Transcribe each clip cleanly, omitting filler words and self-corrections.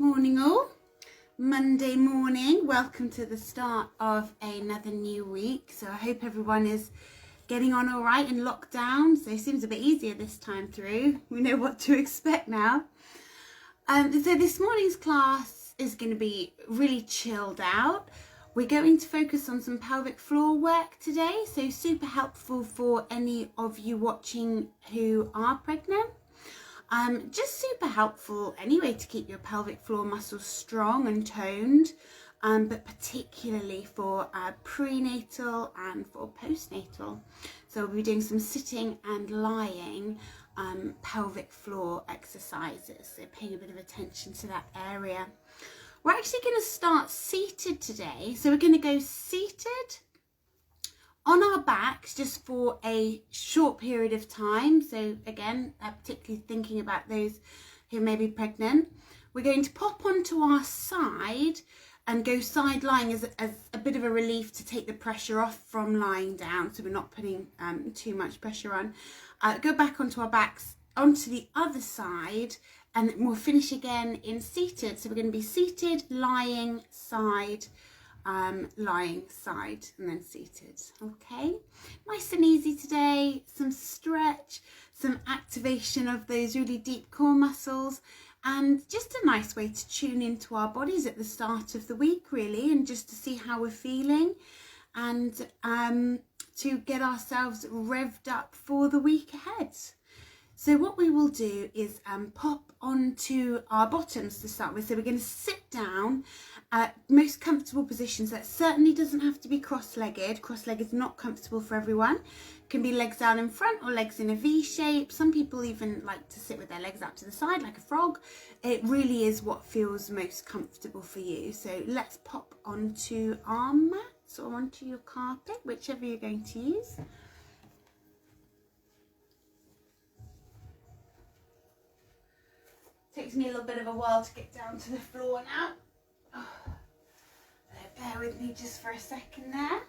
Morning all, Monday morning. Welcome to the start of another new week. So I hope everyone is getting on all right in lockdown. So it seems a bit easier this time through. We know what to expect now. So this morning's class is going to be really chilled out. We're going to focus on some pelvic floor work today. So super helpful for any of you watching who are pregnant. Just super helpful anyway to keep your pelvic floor muscles strong and toned, but particularly for prenatal and for postnatal. So we'll be doing some sitting and lying pelvic floor exercises, so paying a bit of attention to that area. We're actually going to start seated today, so we're going to go seated on our backs just for a short period of time. So again, particularly thinking about those who may be pregnant. We're going to pop onto our side and go side lying as a bit of a relief to take the pressure off from lying down, so we're not putting too much pressure on. Go back onto our backs, onto the other side, and we'll finish again in seated. So we're going to be seated, lying, side, lying, side, and then seated. Okay, nice and easy today. Some stretch, some activation of those really deep core muscles, and just a nice way to tune into our bodies at the start of the week, really, and just to see how we're feeling, and to get ourselves revved up for the week ahead. So what we will do is pop onto our bottoms to start with. So we're going to sit down, most comfortable positions. That certainly doesn't have to be cross-legged. Cross-legged is not comfortable for everyone. It can be legs out in front or legs in a V shape. Some people even like to sit with their legs out to the side like a frog. It really is what feels most comfortable for you. So let's pop onto our mats or onto your carpet, whichever you're going to use. Takes me a little bit of a while to get down to the floor now. Oh, bear with me just for a second there.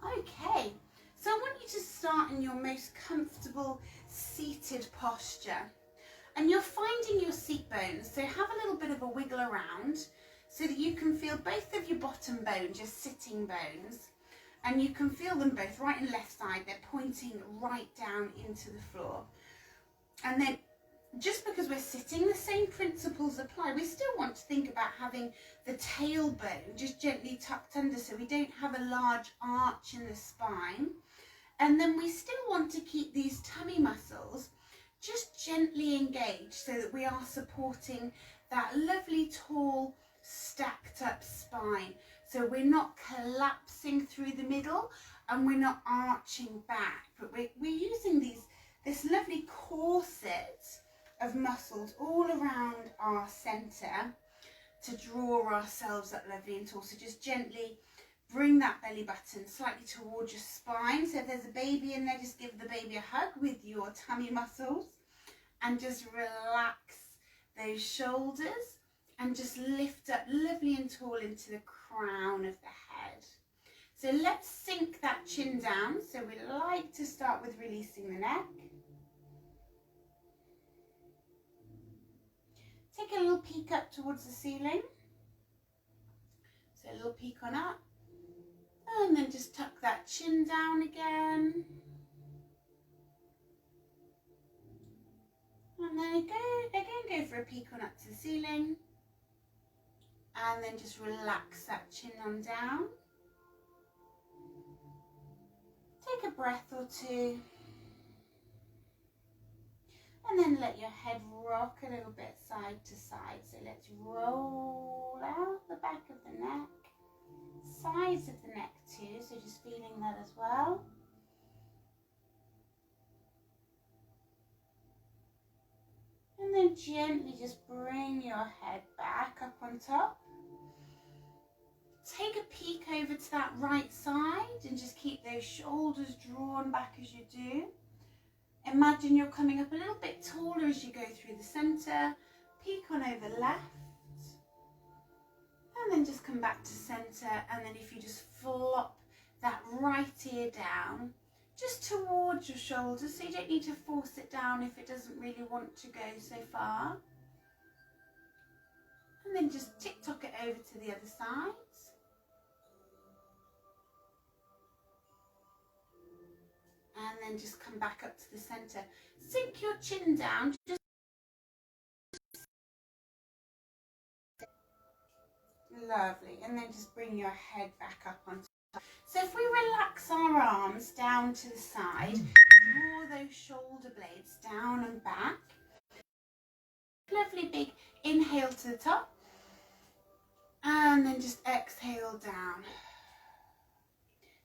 Okay, so I want you to start in your most comfortable seated posture. And you're finding your seat bones, so have a little bit of a wiggle around so that you can feel both of your bottom bones, your sitting bones, and you can feel them both right and left side. They're pointing right down into the floor. And then just because we're sitting, the same principles apply. We still want to think about having the tailbone just gently tucked under so we don't have a large arch in the spine. And then we still want to keep these tummy muscles just gently engaged so that we are supporting that lovely tall stacked up spine. So we're not collapsing through the middle and we're not arching back, but we're using this lovely corset of muscles all around our centre to draw ourselves up lovely and tall. So just gently bring that belly button slightly towards your spine. So if there's a baby in there, just give the baby a hug with your tummy muscles and just relax those shoulders and just lift up lovely and tall into the crown of the head. So let's sink that chin down. So we like to start with releasing the neck. Take a little peek up towards the ceiling. So a little peek on up. And then just tuck that chin down again. And then go for a peek on up to the ceiling. And then just relax that chin on down. Take a breath or two. And then let your head rock a little bit side to side. So let's roll out the back of the neck, sides of the neck too, so just feeling that as well. And then gently just bring your head back up on top. Take a peek over to that right side and just keep those shoulders drawn back as you do. Imagine you're coming up a little bit taller as you go through the centre. Peek on over left. And then just come back to centre. And then if you just flop that right ear down, just towards your shoulders. So you don't need to force it down if it doesn't really want to go so far. then just tick-tock it over to the other side. And then just come back up to the centre. Sink your chin down. Just lovely. And then just bring your head back up on top. So if we relax our arms down to the side, draw those shoulder blades down and back. Lovely big inhale to the top. And then just exhale down.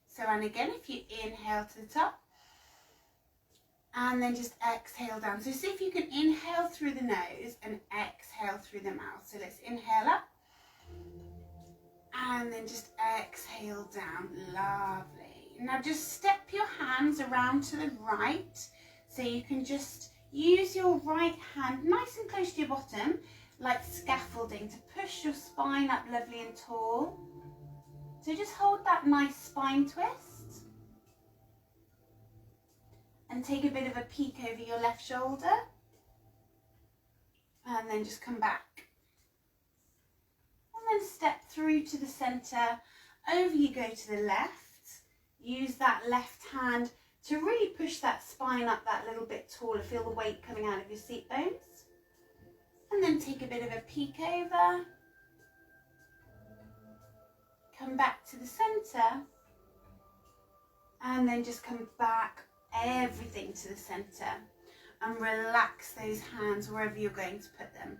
So, and again, if you inhale to the top. And then just exhale down. So see if you can inhale through the nose and exhale through the mouth. So let's inhale up. And then just exhale down. Lovely. Now just step your hands around to the right. So you can just use your right hand nice and close to your bottom, like scaffolding, to push your spine up lovely and tall. So just hold that nice spine twist. And take a bit of a peek over your left shoulder. And then just come back. And then step through to the centre. Over you go to the left. Use that left hand to really push that spine up that little bit taller. Feel the weight coming out of your seat bones. And then take a bit of a peek over. Come back to the centre. And then just come back. Everything to the centre, and relax those hands wherever you're going to put them.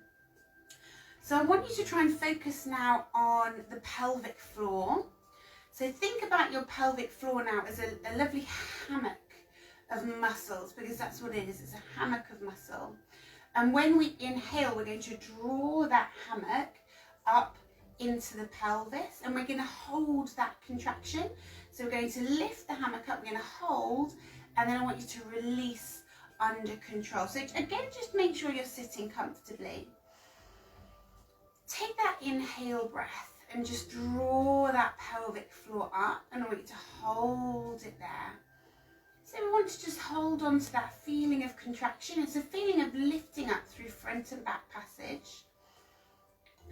So I want you to try and focus now on the pelvic floor. So think about your pelvic floor now as a lovely hammock of muscles, because that's what it is. It's a hammock of muscle. And when we inhale, we're going to draw that hammock up into the pelvis, and we're going to hold that contraction. So we're going to lift the hammock up, we're going to hold, and then I want you to release under control. So again, just make sure you're sitting comfortably. Take that inhale breath and just draw that pelvic floor up, and I want you to hold it there. So we want to just hold on to that feeling of contraction. It's a feeling of lifting up through front and back passage.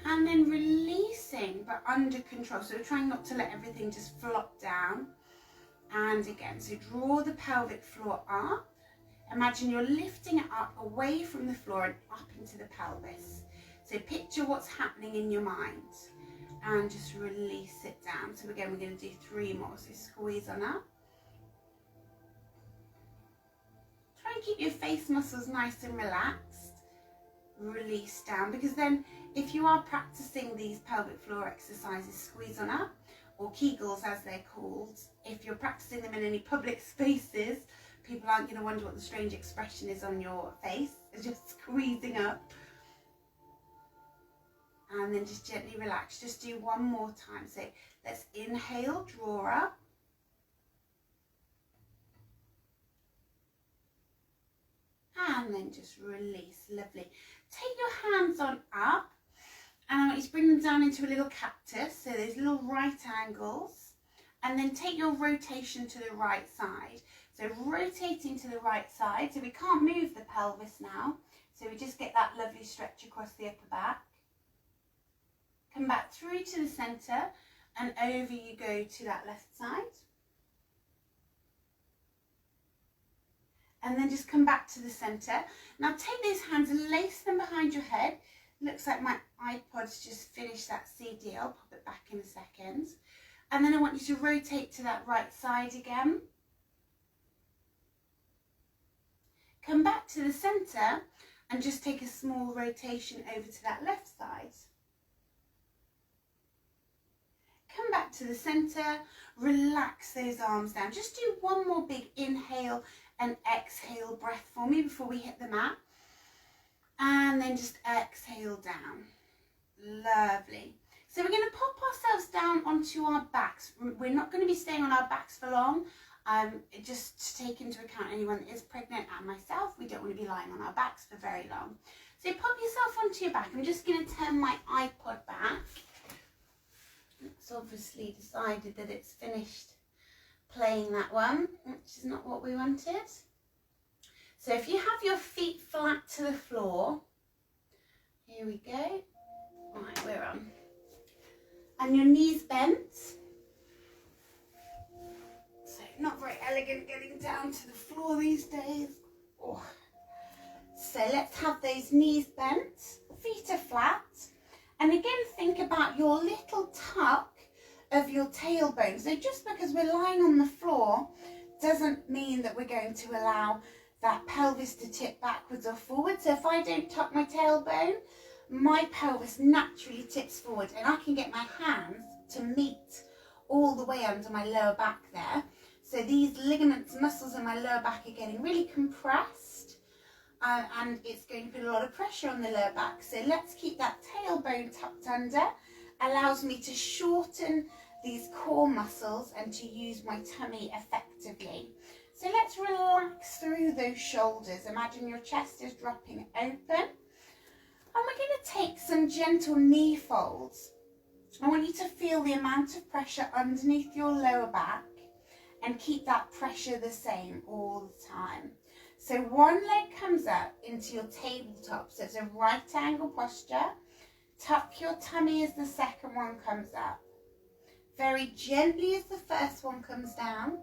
And then releasing, but under control. So we're trying not to let everything just flop down. And again, so draw the pelvic floor up. Imagine you're lifting it up away from the floor and up into the pelvis. So picture what's happening in your mind and just release it down. So again, we're going to do 3 more. So squeeze on up. Try and keep your face muscles nice and relaxed. Release down, because then if you are practicing these pelvic floor exercises, squeeze on up, or Kegels as they're called, if you're practicing them in any public spaces, people aren't going to wonder what the strange expression is on your face. It's just squeezing up. And then just gently relax. Just do 1 more time. So let's inhale, draw up. And then just release. Lovely. Take your hands on up. And I want you to bring them down into a little cactus, so there's little right angles. And then take your rotation to the right side. So rotating to the right side, so we can't move the pelvis now. So we just get that lovely stretch across the upper back. Come back through to the centre, and over you go to that left side. And then just come back to the centre. Now take those hands and lace them behind your head. Looks like my iPod's just finished that CD. I'll pop it back in a second. And then I want you to rotate to that right side again. Come back to the centre and just take a small rotation over to that left side. Come back to the centre, relax those arms down. Just do 1 more big inhale and exhale breath for me before we hit the mat. And then just exhale down. Lovely. So we're going to pop ourselves down onto our backs. We're not going to be staying on our backs for long. Just to take into account anyone that is pregnant and myself, we don't want to be lying on our backs for very long. So pop yourself onto your back. I'm just going to turn my iPod back. It's obviously decided that it's finished playing that one, which is not what we wanted. So if you have your feet flat to the floor, here we go. Right, way around. And your knees bent. So not very elegant getting down to the floor these days. Oh. So let's have those knees bent, feet are flat. And again, think about your little tuck of your tailbone. So just because we're lying on the floor doesn't mean that we're going to allow that pelvis to tip backwards or forwards. So if I don't tuck my tailbone, my pelvis naturally tips forward and I can get my hands to meet all the way under my lower back there. So these ligaments, muscles in my lower back are getting really compressed and it's going to put a lot of pressure on the lower back. So let's keep that tailbone tucked under. Allows me to shorten these core muscles and to use my tummy effectively. So let's relax through those shoulders. Imagine your chest is dropping open. And we're going to take some gentle knee folds. I want you to feel the amount of pressure underneath your lower back and keep that pressure the same all the time. So one leg comes up into your tabletop, so it's a right angle posture. Tuck your tummy as the second one comes up. Very gently as the first one comes down.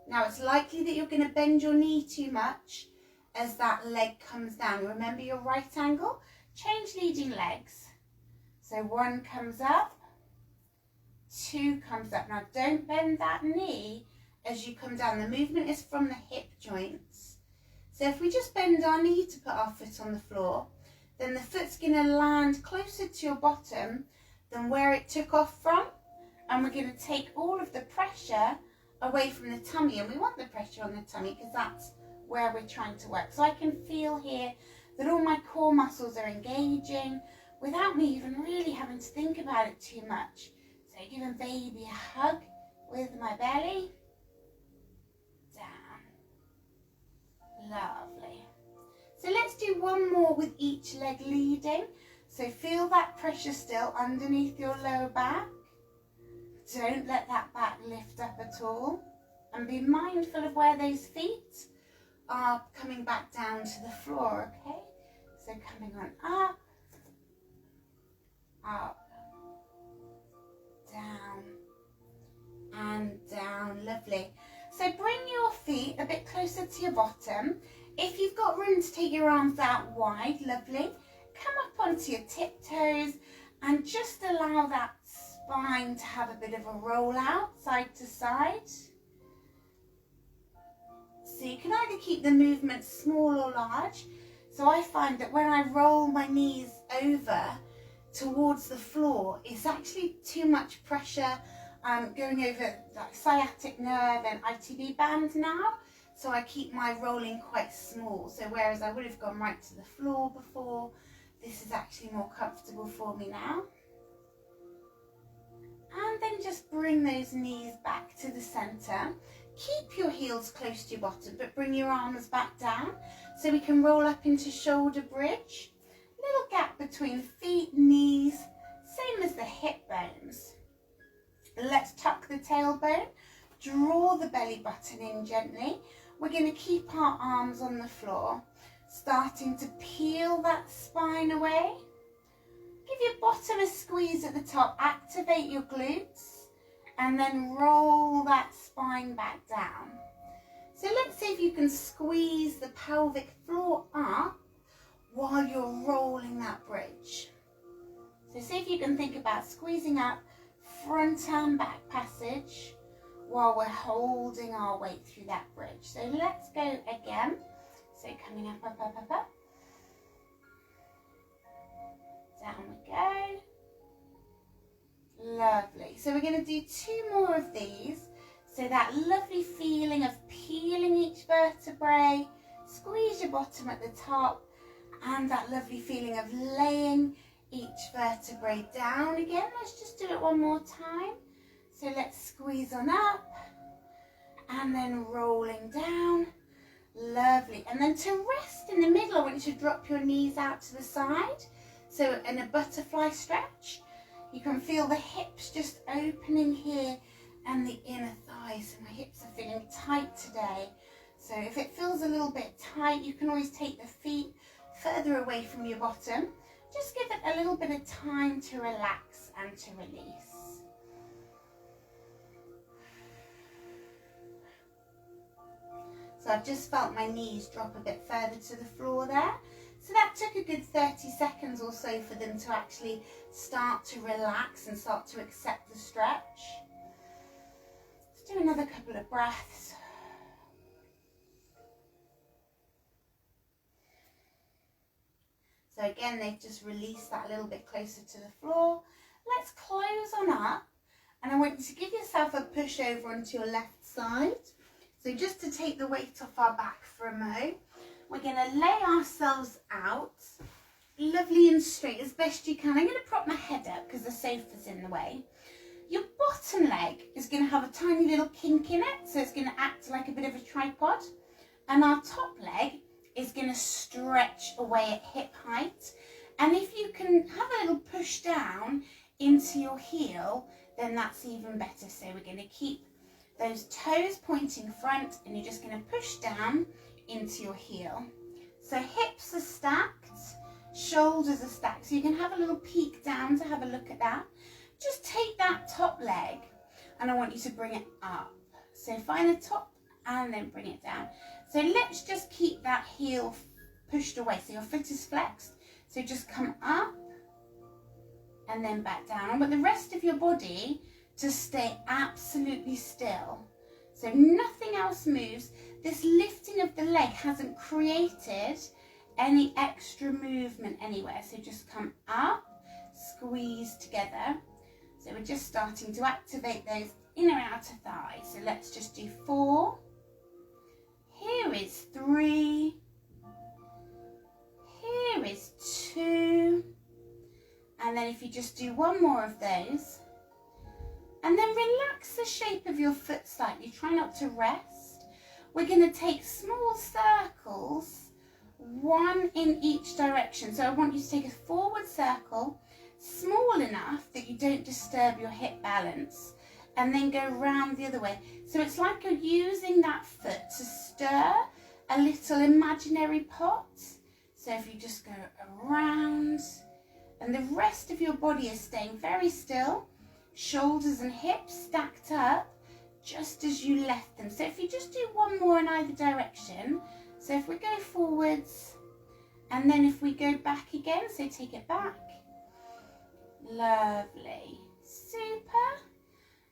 Now it's likely that you're going to bend your knee too much as that leg comes down. Remember your right angle, change leading legs. So one comes up, two comes up. Now don't bend that knee as you come down. The movement is from the hip joints. So if we just bend our knee to put our foot on the floor, then the foot's going to land closer to your bottom than where it took off from. And we're going to take all of the pressure away from the tummy. And we want the pressure on the tummy because that's where we're trying to work. So I can feel here that all my core muscles are engaging without me even really having to think about it too much. So giving baby a hug with my belly. Down. Lovely. So let's do one more with each leg leading. So feel that pressure still underneath your lower back. Don't let that back lift up at all. And be mindful of where those feet are coming back down to the floor, okay? So coming on up, up, down, and down. Lovely. So bring your feet a bit closer to your bottom. If you've got room to take your arms out wide, lovely. Come up onto your tiptoes and just allow that spine to have a bit of a roll out side to side. So you can either keep the movement small or large. So I find that when I roll my knees over towards the floor, it's actually too much pressure going over that sciatic nerve and ITB band now. So I keep my rolling quite small. So whereas I would have gone right to the floor before, this is actually more comfortable for me now. And then just bring those knees back to the center. Keep your heels close to your bottom, but bring your arms back down so we can roll up into shoulder bridge. Little gap between feet, knees, same as the hip bones. Let's tuck the tailbone, draw the belly button in gently. We're going to keep our arms on the floor, starting to peel that spine away. Give your bottom a squeeze at the top, activate your glutes, and then roll that spine back down. So let's see if you can squeeze the pelvic floor up while you're rolling that bridge. So see if you can think about squeezing up front and back passage while we're holding our weight through that bridge. So let's go again. So coming up, up, up, up, up. Down we go. Lovely. So we're going to do two more of these. So that lovely feeling of peeling each vertebrae, squeeze your bottom at the top, and that lovely feeling of laying each vertebrae down again. Let's just do it one more time. So let's squeeze on up and then rolling down. Lovely. And then to rest in the middle, I want you to drop your knees out to the side. So in a butterfly stretch, you can feel the hips just opening here and the inner thighs. So my hips are feeling tight today. So if it feels a little bit tight, you can always take the feet further away from your bottom. Just give it a a little bit of time to relax and to release. So I've just felt my knees drop a bit further to the floor there. So that took a good 30 seconds or so for them to actually start to relax and start to accept the stretch. Let's do another couple of breaths. So again, they've just released that a little bit closer to the floor. Let's close on up, and I want you to give yourself a push over onto your left side. So just to take the weight off our back for a moment, we're going to lay ourselves out, lovely and straight as best you can. I'm going to prop my head up because the sofa's in the way. Your bottom leg is going to have a tiny little kink in it, so it's going to act like a bit of a tripod. And our top leg is going to stretch away at hip height. And if you can have a little push down into your heel, then that's even better. So we're going to keep those toes pointing front, and you're just going to push down into your heel. So hips are stacked, shoulders are stacked. So you can have a little peek down to have a look at that. Just take that top leg, and I want you to bring it up. So find the top and then bring it down. So let's just keep that heel pushed away. So your foot is flexed. So just come up and then back down. I want the rest of your body to stay absolutely still. So nothing else moves. This lifting of the leg hasn't created any extra movement anywhere. So just come up, squeeze together. So we're just starting to activate those inner outer thighs. So let's just do 4. Here is 3. Here is 2. And then if you just do one more of those, and then relax the shape of your foot slightly. Try not to rest. We're going to take small circles, 1 in each direction. So I want you to take a forward circle, small enough that you don't disturb your hip balance, and then go round the other way. So it's like you're using that foot to stir a little imaginary pot. So if you just go around, and the rest of your body is staying very still, shoulders and hips stacked up just as you left them. So if you just do one more in either direction, so if we go forwards, and then if we go back again, so take it back, lovely, super.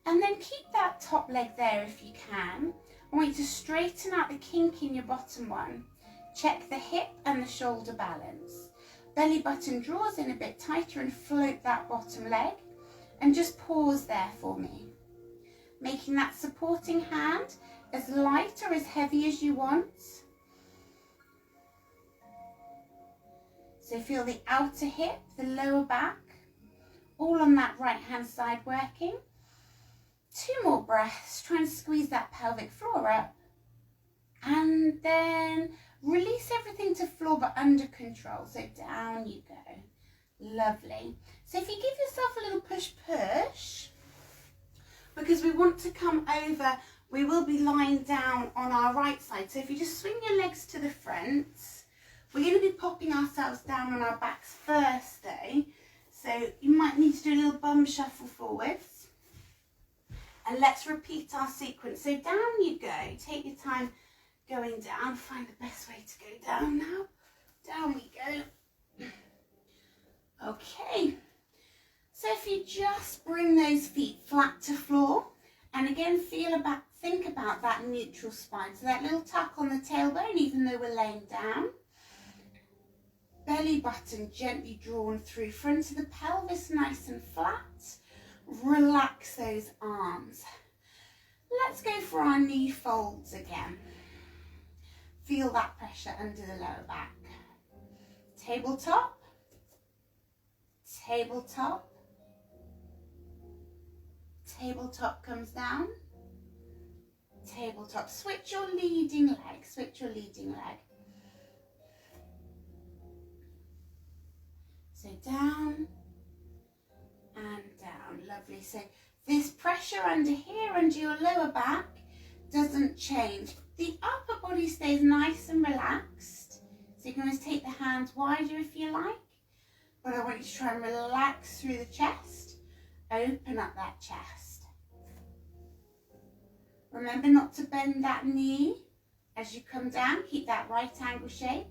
And then keep that top leg there if you can. I want you to straighten out the kink in your bottom one. Check the hip and the shoulder balance. Belly button draws in a bit tighter and float that bottom leg. And just pause there for me. Making that supporting hand as light or as heavy as you want. So feel the outer hip, the lower back, all on that right hand side working. 2 more breaths, try and squeeze that pelvic floor up. And then release everything to floor but under control. So down you go. Lovely. So if you give yourself a little push, because we want to come over, we will be lying down on our right side. So if you just swing your legs to the front, we're going to be popping ourselves down on our backs first though. So you might need to do a little bum shuffle forwards. And let's repeat our sequence. So down you go. Take your time going down. Find the best way to go down now. Down we go. Okay. So if you just bring those feet flat to floor, and again think about that neutral spine. So that little tuck on the tailbone, even though we're laying down. Belly button gently drawn through, front of the pelvis nice and flat. Relax those arms. Let's go for our knee folds again. Feel that pressure under the lower back. Tabletop, tabletop, tabletop comes down, tabletop. Switch your leading leg, switch your leading leg. So down and down, lovely. So this pressure under here, under your lower back, doesn't change. The upper body stays nice and relaxed. So you can always take the hands wider if you like. but I want you to try and relax through the chest. Open up that chest. Remember not to bend that knee as you come down. Keep that right angle shape.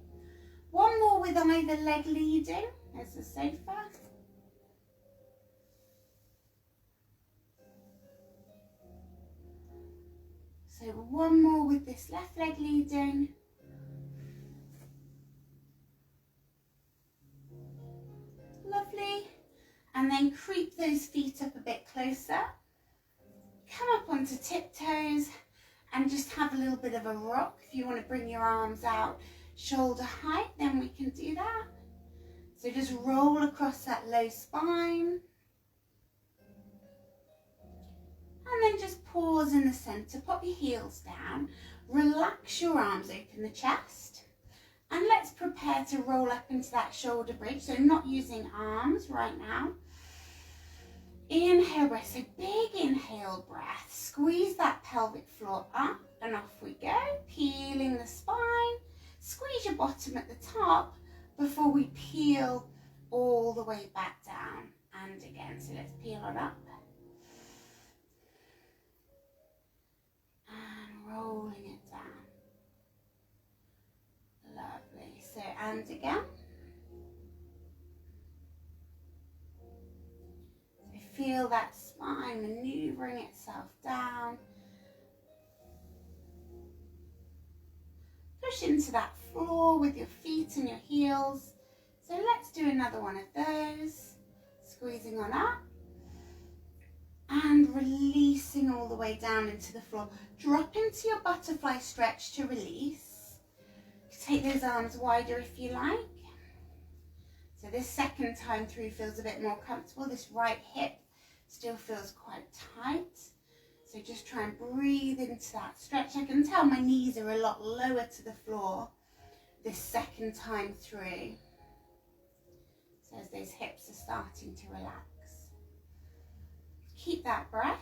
One more with either leg leading as the sofa. So one more with this left leg leading. Lovely. And then creep those feet up a bit closer. Come up onto tiptoes and just have a little bit of a rock. If you want to bring your arms out shoulder height, then we can do that. So just roll across that low spine. And then just pause in the centre, pop your heels down, relax your arms, open the chest. And let's prepare to roll up into that shoulder bridge, so not using arms right now. Inhale breath, so big inhale breath, squeeze that pelvic floor up and off we go, peeling the spine, squeeze your bottom at the top before we peel all the way back down. And again, so let's peel on up. And rolling it down. Lovely, so and again. So feel that spine manoeuvring itself down. Push into that floor with your feet and your heels. So let's do another one of those. Squeezing on up. And releasing all the way down into the floor. Drop into your butterfly stretch to release. Take those arms wider if you like. So this second time through feels a bit more comfortable. This right hip still feels quite tight. So just try and breathe into that stretch. I can tell my knees are a lot lower to the floor this second time through. So as those hips are starting to relax. Keep that breath.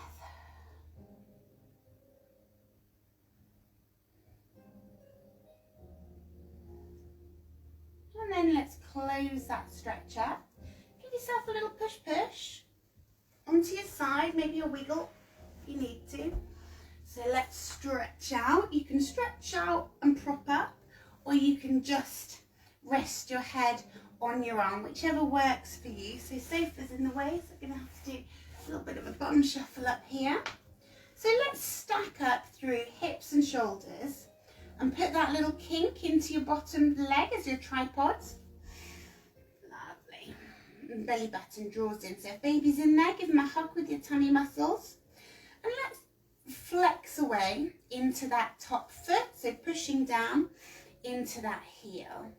And then let's close that stretch up. Give yourself a little push onto your side, maybe a wiggle if you need to. So let's stretch out. You can stretch out and prop up, or you can just rest your head on your arm, whichever works for you. So sofa's in the way, so I'm going to have to do a little bit of a bum shuffle up here. So let's stack up through hips and shoulders and put that little kink into your bottom leg as your tripod. Lovely. And belly button draws in. So if baby's in there, give them a hug with your tummy muscles. And let's flex away into that top foot. So pushing down into that heel.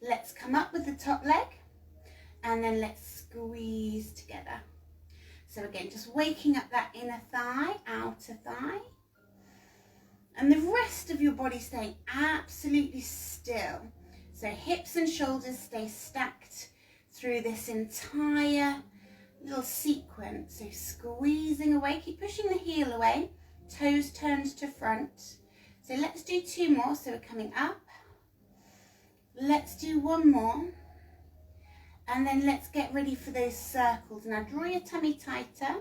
Let's come up with the top leg and then let's squeeze together. So again, just waking up that inner thigh, outer thigh. And the rest of your body staying absolutely still. So hips and shoulders stay stacked through this entire little sequence. So squeezing away, keep pushing the heel away, toes turned to front. So let's do two more. So we're coming up. Let's do one more. And then let's get ready for those circles. Now draw your tummy tighter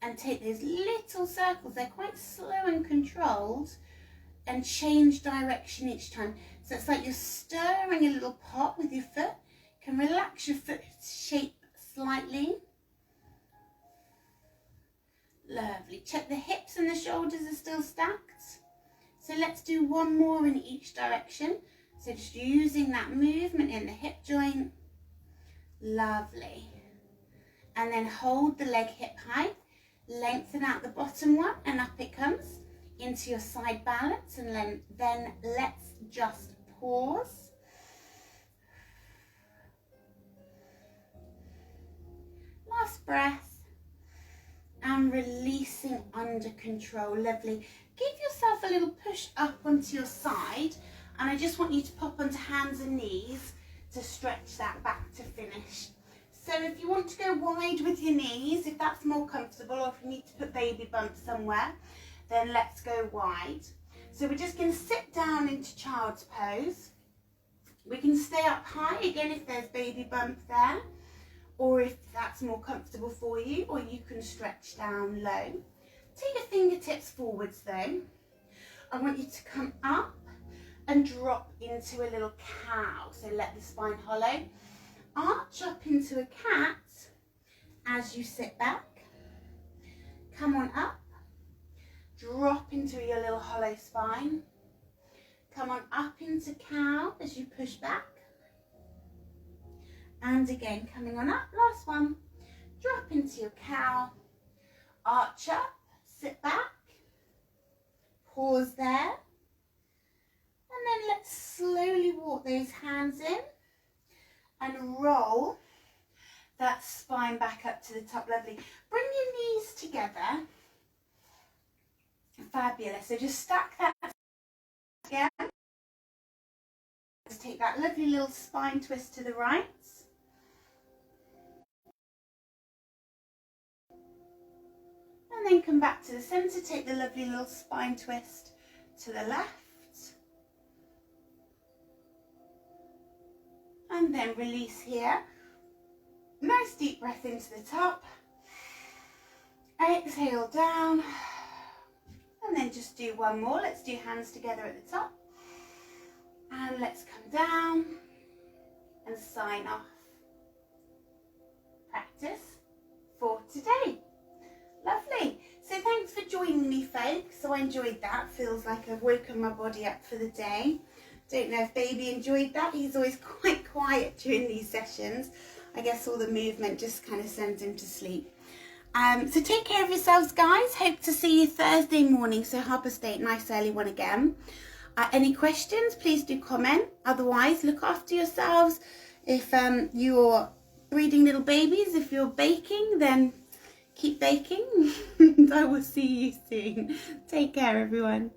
and take those little circles. They're quite slow and controlled, and change direction each time. So it's like you're stirring a little pot with your foot. You can relax your foot shape slightly. Lovely. Check the hips and the shoulders are still stacked. So let's do one more in each direction. So just using that movement in the hip joint. Lovely. And then hold the leg hip height. Lengthen out the bottom one and up it comes into your side balance. And then let's just pause. Last breath. And releasing under control. Lovely. Give yourself a little push up onto your side. And I just want you to pop onto hands and knees to stretch that back to finish. So if you want to go wide with your knees, if that's more comfortable, or if you need to put baby bump somewhere, then let's go wide. So we're just going to sit down into child's pose. We can stay up high again if there's baby bump there. that's more comfortable for you, or you can stretch down low. Take your fingertips forwards though. I want you to come up and drop into a little cow. So let the spine hollow. Arch up into a cat as you sit back. Come on up. Drop into your little hollow spine. Come on up into cow as you push back. And again, coming on up, last one. Drop into your cow. Arch up, sit back. Pause there. And then let's slowly walk those hands in and roll that spine back up to the top. Lovely. Bring your knees together. Fabulous. So just stack that again. Let's take that lovely little spine twist to the right. And then come back to the centre. Take the lovely little spine twist to the left. And then release here. Nice deep breath into the top. Exhale down. And then just do one more. Let's do hands together at the top. And let's come down and sign off. Practice for today. Lovely. So thanks for joining me, folks. So I enjoyed that. Feels like I've woken my body up for the day. Don't know if baby enjoyed that. He's always quite quiet during these sessions. I guess all the movement just kind of sends him to sleep. So take care of yourselves, guys. Hope to see you Thursday morning. So Harbour State, nice early one again. Any questions, please do comment. Otherwise, look after yourselves. If you're breeding little babies, if you're baking, then keep baking. And I will see you soon. Take care, everyone.